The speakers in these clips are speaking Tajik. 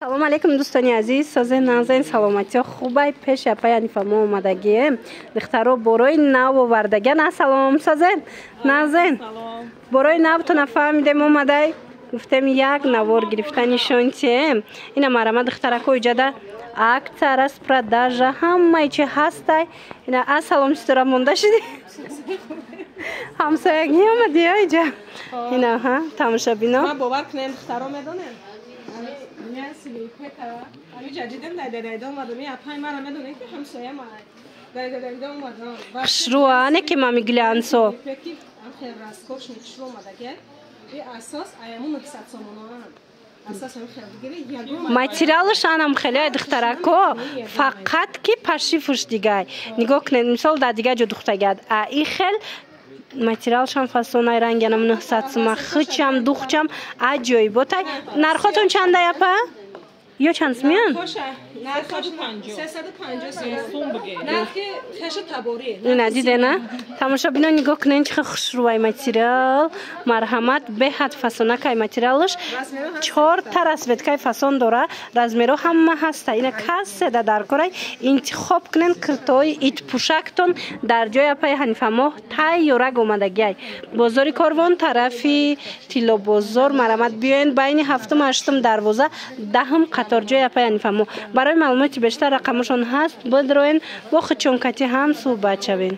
салом алейкум дӯстони азиз, созен назен саломатиё хубай пеш япай анифамо омадагием духтаро борои нав овардаган. Ассалом созен назен борои навтон нафаҳмидем омадай гуфтем як навор гирифтанишон чием. Ина марама духтарако иҷада акция раст продажа ҳамаи чи ҳастай. Ина ассалом читора монда шуди ҳамсоягӣ омади иҷа. Ина ҳа тамошабино ма бовар кунем духтаро медонем хушруа не ки мами глянсо материалш анам хеле духтарако фақат ки пашифуш дигай нигоҳ кунед мисол дар дига ҷо духтагад а и хел материалшам фасонай рангянам 900 сума хичам духчам аҷоиботай. Нархотон чанда япа ё чанд сумиян? ина дидена тамошабино нигоҳ кунен чихе хушрӯай материал марҳамат беҳад фасонакай материалш 4 та расветкай фасон дора размеро ҳама ҳаста. ина касседа дар корай интихоб кунен киртои итпушактон дар ҷои апай ҳанифамоҳ тайёрак омадагиай бозори корвон тарафи тиллобозор марҳамат биёен байни 7-ум 8-ум дарвоза 10-ум қатор ҷои апай ҳанифамоҳ. барои маълумоти бештар рақамашон ҳаст бидроен бо хичонкатӣ ҳам суҳбат шавен.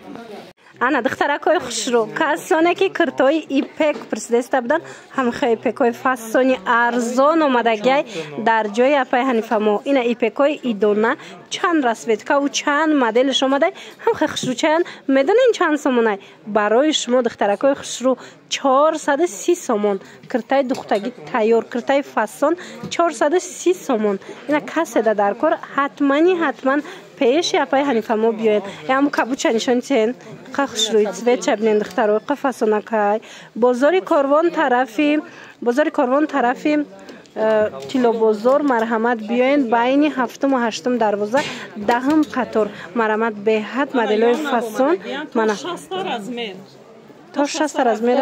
ана духтаракои хушрӯ касоне ки киртои ипек присдеста будан ҳамихои ипекои фасони арзон омадагиай дар ҷои апай ҳанифамоҳ. ина ипекои идона чанд расветкаву чанд моделиш омадай ҳамихои хушрӯ чаян медонен чанд сомонай барои шумо духтаракои хушрӯ 430 сомон киртаи духтагӣ тайёр киртаи фасон 430 сомон. ина касседа дар кор ҳатман пеши апай ҳанифамо биёед. яму кабуча нишон тиен қа хушрӯи цвет чабинен духтаро қа фасонакай бозори корвон тарафи тиллобозор марҳамат биёен байни 7-ум 8-ум дарвоза 10-ум қатор марҳамат беҳад моделҳои фасон мана то 60 размер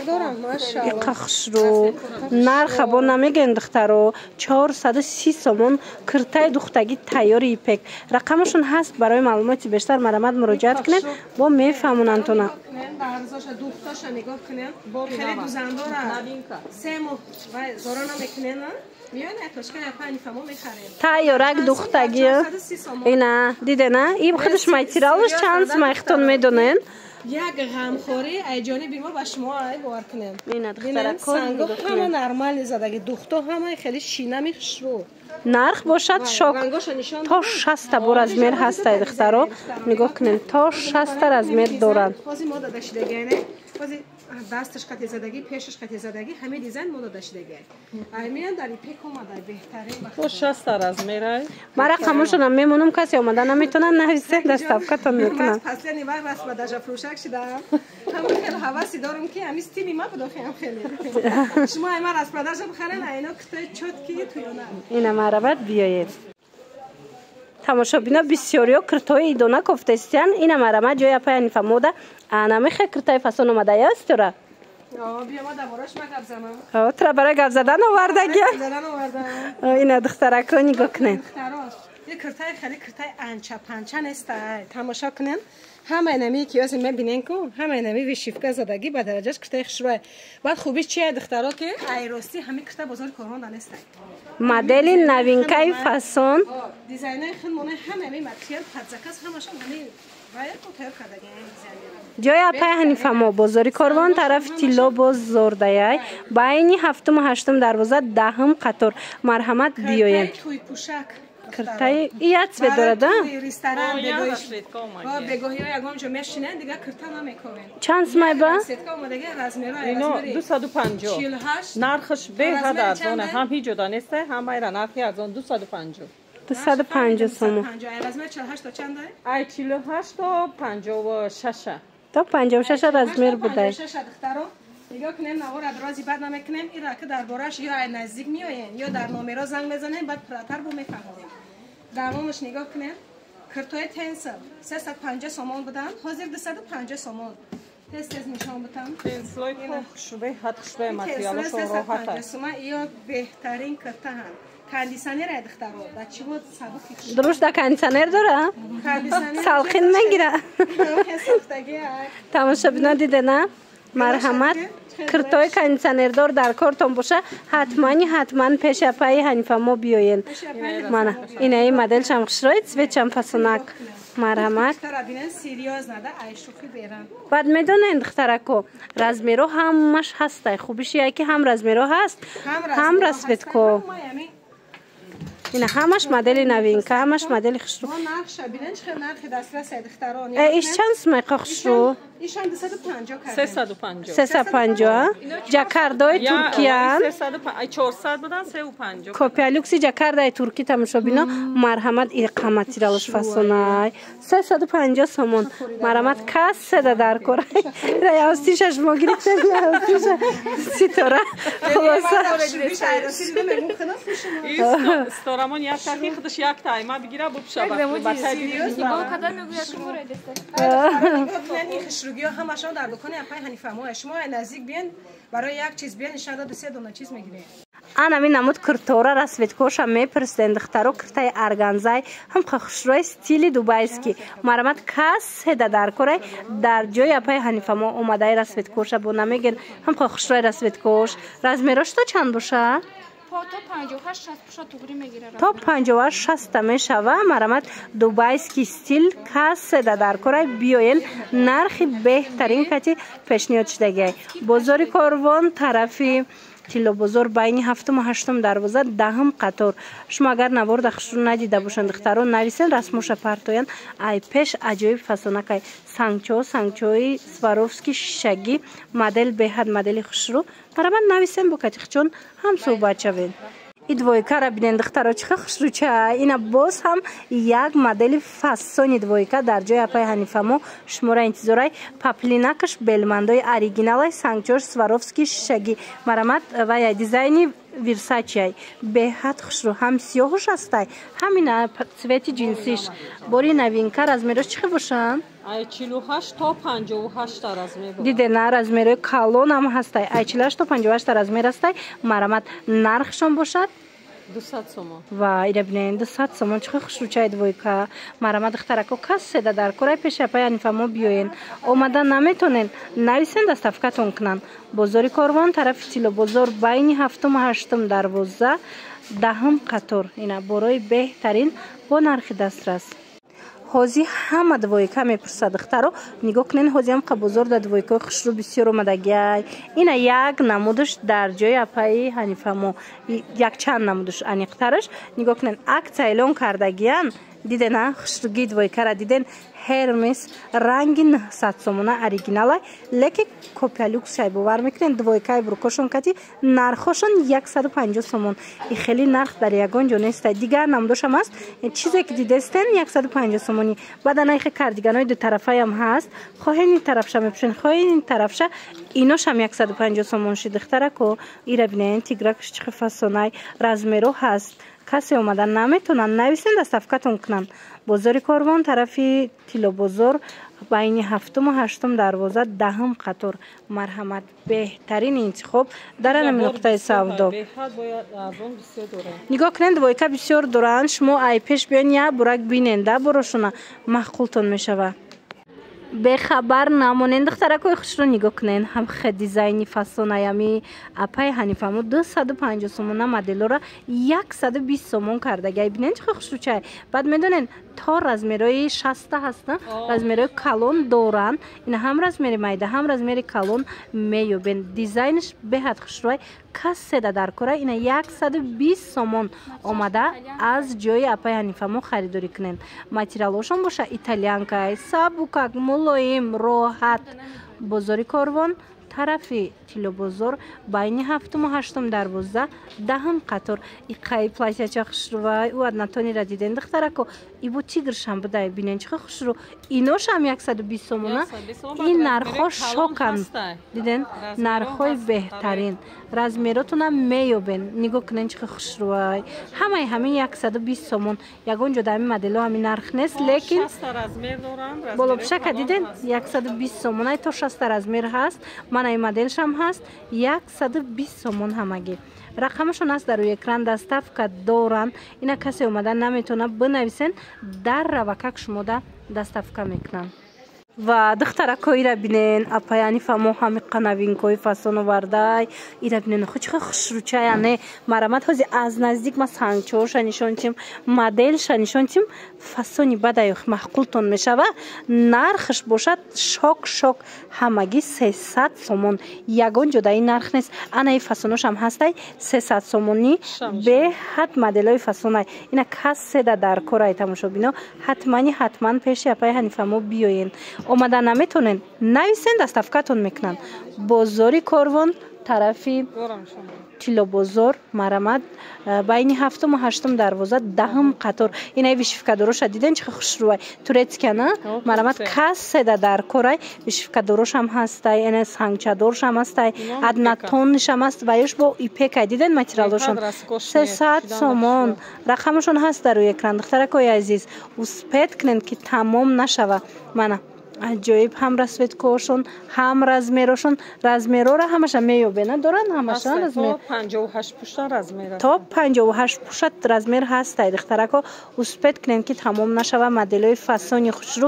дорам машаалло. иқа хушрӯ нарха бо намеген духтаро 430 сомон киртаи духтагӣ тайёри ипек. рақамашон ҳаст барои маълумоти бештар марҳамат муроҷиат кунен бо мефаҳмонантона. тайёрак духтагӣ ина дидена и худаш материалш чанд смайхтон медонен як ғамхори айҷониби мо ба шумо бовар кунем. ина духтаракон ҳама нормали задаги духто ҳамаи хеле шинами хушрӯ нарх бошад шок то 60 та бо размер ҳастай духтаро нигоҳ кунем то 60 та размер доранд. дасташ қати задагӣ пешаш қати задагӣ ҳамин дизайн мо дода шудагиай аймиан дар ипек омада беҳтарин то 60 размерай ма рақамошонам мемонам касе омада наметонад нависе доставкатон мекунам последний вақт раз продажа фурӯшак шудам ҳама хел ҳаваси дорам ки ҳами стили ма будохиам хеле шумо айма раз продажа бихарен айно китои чотки туёна ина марабат биёед тамошобино бисёриё киртои идона кофтестиян ина марама ҷои апай ҳанифамода анамихе киртаи фасон омадаёстура тра барои гап задан овардагия ина духтарако нигоҳ кунен киртаи хеле киртаи анча панча нестай тамошо кунен ҳамаи нами киёси мебинен ку ҳамаи нами вишивка задагӣ ба дараҷаш киртаи хушрӯе баъд хубиш чия духтаро ки айрости ҳами кирта бозори корвон данестай модели новинкаи фасон дизайнаи хилмона ҳамаи материал падзакас ҳамашон ҳами ҷои апай ҳанифамо бозори корвон тарафи тиллобозордаяй байни 7-ум 8-ум дарвоза 10-ум қатор марҳамат биёед киртаи як цвет дорада ресторан бегоҳиё ягон ҷо мешинен дига кирта намекорен чанд сумай ба ино 250 нархш беҳад арзона ҳам ҳеҷ ҷода неста ҳамаира нархи арзон 250 сомон размер 48 то чанд ай 48 то 56 то 56 размер будай нигоҳ кунем навора дрози бад намекунем ин рака дар бораш ё ай наздик меоен ё дар номеро занг мезанем баъд пиротар бо мефаҳмонем давомаш нигоҳ кунем киртои тенсел 350 сомон буданд ҳозир 250 сомон тез нишон бутам тенслой хушбе ҳат хушбе материалашо роҳат аст ё беҳтарин киртаҳанд кондиционер ай духтаро да чӣ бод сабуки дуруш да кондиционер дора кондиционер салқин мегира сохтаги ай тамошобино дидена марҳамат киртои кондиционердор дар кортон боша ҳатман пеша паи ҳанифамо биёен мана инаи моделшам хушрой цветшам фасонак марҳамат баъд медонен духтарако размеро ҳамаш ҳастай хубиши яки ҳам размеро ҳаст ҳам расветко ина ҳамаш модели новинка ҳамаш модели хушру иш чанд смайқа хушру 350 ҷакардаи туркиян 400 будан 350 копия люкси ҷакардаи турки тамошобино марҳамат иқа материалаш фасонай 350 сомон марҳамат касседа дар кора ястишаш мо гирифтем ястиша ситора хулоса сторамон як таки худаш як тай ма бигира бупшаба ҳамашон дар дукони апай ҳанифамо шумо наздик биен барои як чиз биен нишон даду се дона чиз мегирем анами намуд киртора расветкоша мепирсен духтаро киртаи арганзай ҳамқа хушрой стили дубайский марҳамат касседа дар корай дар ҷои апай ҳанифамо омадаи расветкоша бо намеген ҳамқа хушрой расветкош размерош то чанд боша то 58-60 мешава марҳамат дубайский стил касседа дар корай биёен нархи беҳтарин кати пешниҳод шудагиай бозори корвон тарафи тиллобозор байни 7-8 дарвоза 10 қатор шумо агар наворда хушру надида бошанд духтаро нависен расмоша партоян ай пеш аҷоиб фасонакай сангчои сваровский шишагӣ модел беҳад модели хушру марҳамат нависен бо катихчон ҳам суҳбат шавен и двойкара бинен духтаро чиха хушруча ина боз ҳам як модели фасони двойка дар ҷои апай ҳанифамо шуморо интизорай паплинакаш белмандои оригиналай сангчор сваровский шишагӣ марҳамат вая дизайни вирсачай беҳад хушру ҳам сиёҳуш ҳастай ҳамина цвети ҷинсиш бори новинка размерош чихе бошанд 48 то 58 размер дидена размерои калонам ҳастай 48 то 58 размер ҳастай марҳамат нархшон бошад 200 сомон ва ира бинен 200 сомон чихе хушручаи двойка марҳамат духтарако касседа дар корай пеши апай ҳанифамо биёен омада наметонен нависен доставкатон кунанд бозори корвон тарафи тиллобозор байни 7-8 дарвоза 10 қатор ина борои беҳтарин бо нархи дастрас ҳози ҳама двойка мепурсад духтаро нигоҳ кунен ҳози ҳамқа бозор да двойкаи хушру бисёр омадагиай ина як намудаш дар ҷои апаи ҳанифамо якчанд намудаш аниқтараш нигоҳ кунен аксия эълон кардагиян дидена хушругии двойкара диден ҳермес ранги 900 сомона оригиналай леки копия люксай бовар мекунен двойкаи буркошон кати нархошон 150 сомон и хели нарх дар ягон ҷо нестай дигар намудошам аст чизе ки дидестен 150 сомони баъда найхи кардиганои дутарафаям ҳаст хоҳен ин тарафша мепӯшен хоҳен ин тарафша иношам 150 сомон шид духтарако ира бинен тигракаш чихе фасонай размеро ҳаст касе омада наметонанд нависен доставкатон кунанд бозори корвон тарафи тиллобозор байни 7-8 дарвоза 10 қатор марҳамат беҳтарини интихоб дар анами нуқтаи савдо нигоҳ кунед двойка бисёр доранд шумо ай пеш биён як бурак бинен да борошуна маъқултон мешава бехабар намонен духтаракои хушро нигоҳ кунен ҳамха дизайни фасонаями апай ҳанифамо 250 сомона моделора 120 сомон кардагиай бинен чихе хушручай баъд медонен то размерои 60 ҳастан размерои калон доранд ина ҳам размери майда ҳам размери калон меёбен дизайниш беҳад хушрӯй касседа дар кора ина 120 сомон омада аз ҷои апай ҳанифамо харидорӣ кунен материалошон боша итальянкай сабукак мулоим роҳат бозори корвон тарафи тиллобозор байни 7-8 дарвоза 10 қатор иқаи платяча хушрувай у аднатонира диден духтарако ибо тигршам будай бинен чихе хушру иношам 120 сомона ин нархо шоканд диден нархои беҳтарин размеротунам меёбен нигоҳ кунен чихе хушрувай ҳамаи ҳамин 120 сомон ягон ҷо дар ҳамин моделҳо ҳамин нарх нест лекин болобшака диден 120 сомонай то 60 размер ҳаст манаи моделшам ҳаст 120 сомон ҳамагӣ рақамашон аст дар рӯи экран доставка доранд. Ина касе омада наметавона бинависен, дар рава как шумода доставка мекунанд. ва духтарако ира бинен апа яни фамо ҳами қанавинкои фасон овардай ира бинен хучиха хушруча яне марамат ҳози аз наздик ма сангчоша нишончим моделша нишончим фасони бадай маҳқултон мешава нархш бошад шок ҳамаги 300 сомон ягон ҷодаи нарх нест анаи фасоношам ҳастай 300 сомони беҳад моделои фасонай ина касседа дар корай тамошобино ҳатман пеши апаи ҳанифамо биёен омада наметонен нависен доставкатон мекунанд бозори Корвон тарафи Тилобозор марамат байни 7 ва 8 дарвоза 10 қатор ина вишифкадороша диден чӣ хушрӯай турецкана марамат касседа дар корай вишифкадорошам ҳастай ина сангчадоршам ҳастай аднатоннишам ҳаст ва ёш бо ипекай диден материалдошон 300 сомон рақамашон ҳаст дар рӯи экран духтаракои азиз успед кунен ки тамом нашава мана аҷоиб ҳам расветкошон ҳам размерошон размерора ҳамаша меёбена доран ҳамаша размер 58 пушта размер то 58 пушат размер ҳастай духтарако успед кунен ки тамом нашава моделои фасони хушрӯ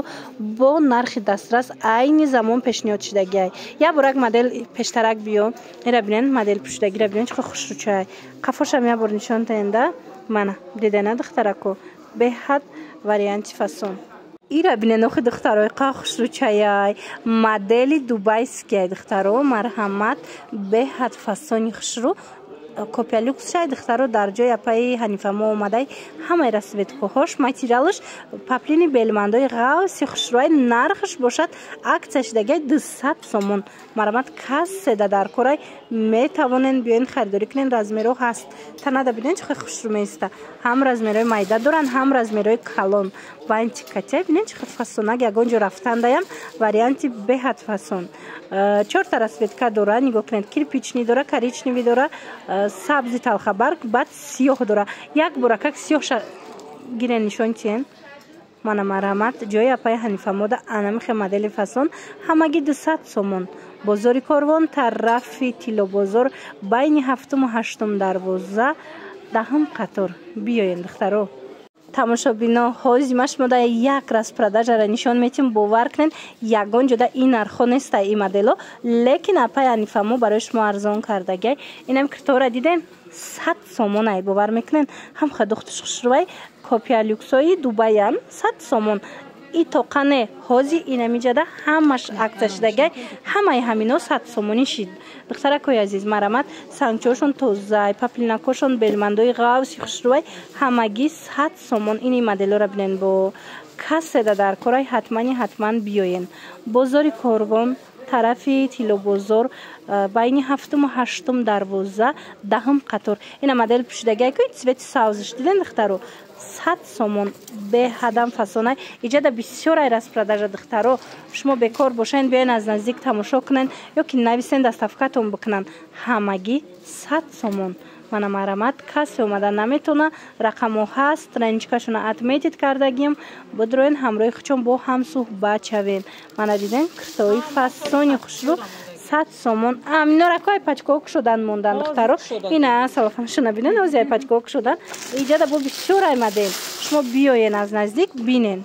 бо нархи дастрас айни замон пешниҳод шудагиай як борак модел пештарак биё ира бинен модел пушидагира бинен чӣ хушрӯчай қафошам як бор нишон таҳенда мана дидена духтарако беҳад варианти фасон ира бинен охи духтарои қа хушрӯчаяй модели дубайскияй духтаро марҳамат беҳад фасони хушрӯ копия люксшай духтаро дар ҷои апаи ҳанифамо омадай ҳамаи расветкоҳош материалш паплини белмандои ғавси хушрӯай нархш бошад акция шудагиай 200 сомон марҳамат касседа дар корай метавонен биёен харидорӣ кунен размеро ҳаст танада бинен чӣ хушрӯ меиста ҳам размерои майда доранд ҳам размерои калон бантикатя бинен чӣ фасонак ягон ҷо рафтандаям варианти беҳад фасон 4 расветка дора нигоҳ кунед кирпични дора коричневи дора сабзи талхабарг баъд сиёҳ дора як бора как сиёҳша гирен нишон тиен мана марҳамат ҷои апаи ҳанифамода анамихе модели фасон ҳамаги 200 сомон бозори Корвон тарафи Тилобозор байни 7 ва 8 дарвоза 10 қатор биёен духтаро тамошобино ҳозима шумода як распродажара нишон метим бовар кунен ягон ҷода ин нархҳо неста и модело лекин апаи ҳанифамо барои шумо арзон кардагиай инам киртора диден 100 сомонай бовар мекунен ҳам хадухтуш хушрӯай копия люксои дубайам 100 сомон итоқане ҳози инамиҷада ҳамаш акция шудагиай ҳамаи ҳамино 100 сомонӣ шид духтаракои азиз марамат сангчошон тозай паплинакошон белмандои ғавси хушрӯай ҳамаги 100 сомон ини моделора бинен бо касседа дар корай ҳатман биёен бозори Корвон тарафи Тилобозор байни 7 ва 8 дарвоза 10 қатор ина модел пушидагиай ки цвети савзиш диден духтаро 100 сомон беҳадам фасонай иҷада бисёрай распродажа духтаро шумо бекор бошен биёен аз наздик тамошо кунен ё ки нависен доставкатон бикунанд ҳамаги 100 сомон мана марҳамат касе омада наметона рақамо ҳаст страничкашона отметит кардагием бидроен ҳамроҳи хучон бо ҳам суҳбат шавем мана диден киртои фасони хушрӯ 100 сомон аминора кой пачкоо кушодан мондан духтаро ина салофанашона бинен ҳозир пачкоо кушодан иҷада бо бисёрай модел шумо биёен аз наздик бинен